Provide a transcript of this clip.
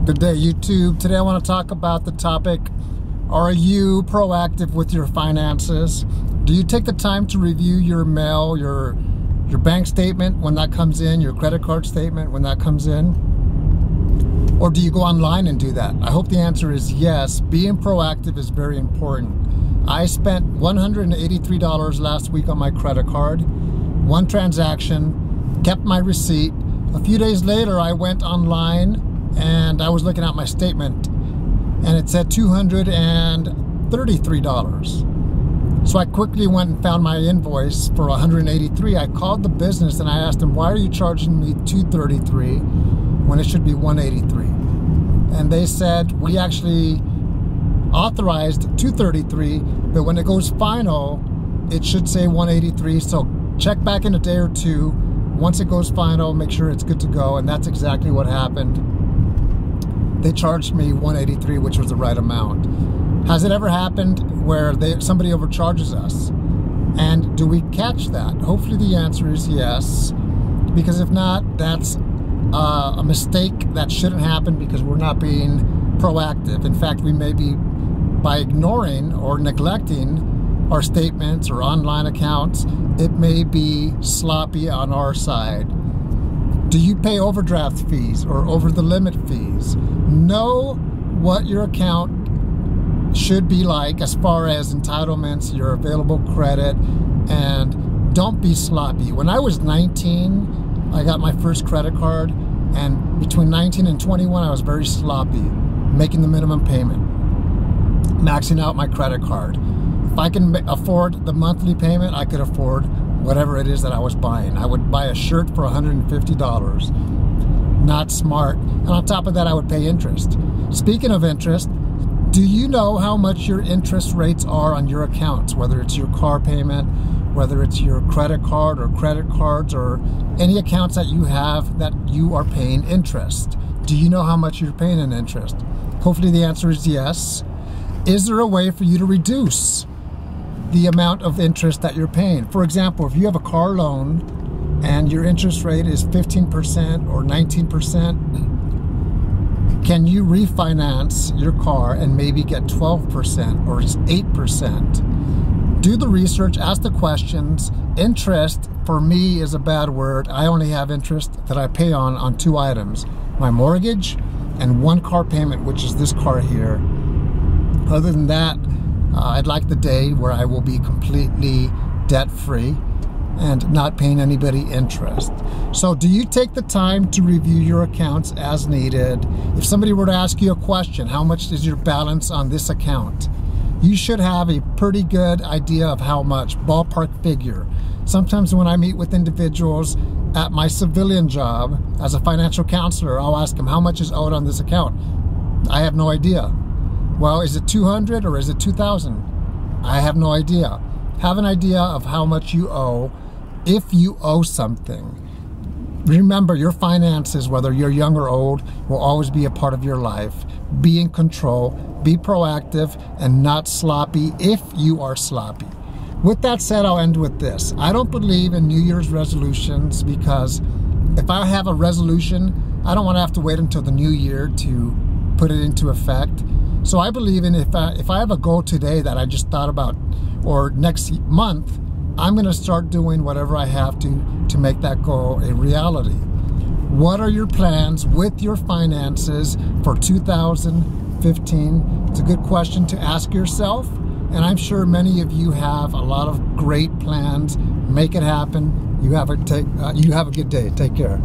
Good day, YouTube. Today I want to talk about the topic, are you proactive with your finances? Do you take the time to review your mail, your bank statement when that comes in, your credit card statement when that comes in? Or do you go online and do that? I hope the answer is yes. Being proactive is very important. I spent $183 last week on my credit card. One transaction, kept my receipt. A few days later, I went online and I was looking at my statement and it said $233. So I quickly went and found my invoice for $183. I called the business and I asked them, why are you charging me $233 when it should be $183? And they said, we actually authorized $233, but when it goes final, it should say $183. So check back in a day or two. Once it goes final, make sure it's good to go. And that's exactly what happened. They charged me $183, which was the right amount. Has it ever happened where somebody overcharges us? And do we catch that? Hopefully the answer is yes. Because if not, that's a mistake that shouldn't happen because we're not being proactive. In fact, we may be, by ignoring or neglecting our statements or online accounts, it may be sloppy on our side. Do you pay overdraft fees or over the limit fees? Know what your account should be like as far as entitlements, your available credit, and don't be sloppy. When I was 19, I got my first credit card, and between 19 and 21, I was very sloppy, making the minimum payment, maxing out my credit card. If I can afford the monthly payment, I could afford whatever it is that I was buying. I would buy a shirt for $150. Not smart. And on top of that, I would pay interest. Speaking of interest, do you know how much your interest rates are on your accounts? Whether it's your car payment, whether it's your credit card or credit cards, or any accounts that you have that you are paying interest. Do you know how much you're paying in interest? Hopefully the answer is yes. Is there a way for you to reduce the amount of interest that you're paying? For example, if you have a car loan and your interest rate is 15% or 19%, can you refinance your car and maybe get 12% or 8%? Do the research, ask the questions. Interest, for me, is a bad word. I only have interest that I pay on two items, my mortgage and one car payment, which is this car here. Other than that, I'd like the day where I will be completely debt-free and not paying anybody interest. So do you take the time to review your accounts as needed? If somebody were to ask you a question, how much is your balance on this account? You should have a pretty good idea of how much, ballpark figure. Sometimes when I meet with individuals at my civilian job as a financial counselor, I'll ask them, how much is owed on this account? I have no idea. Well, is it 200 or is it 2,000? I have no idea. Have an idea of how much you owe if you owe something. Remember, your finances, whether you're young or old, will always be a part of your life. Be in control, be proactive, and not sloppy if you are sloppy. With that said, I'll end with this. I don't believe in New Year's resolutions because if I have a resolution, I don't want to have to wait until the new year to put it into effect. So I believe in if I have a goal today that I just thought about, or next month, I'm going to start doing whatever I have to make that goal a reality. What are your plans with your finances for 2015? It's a good question to ask yourself, and I'm sure many of you have a lot of great plans. Make it happen. You have a good day. Take care.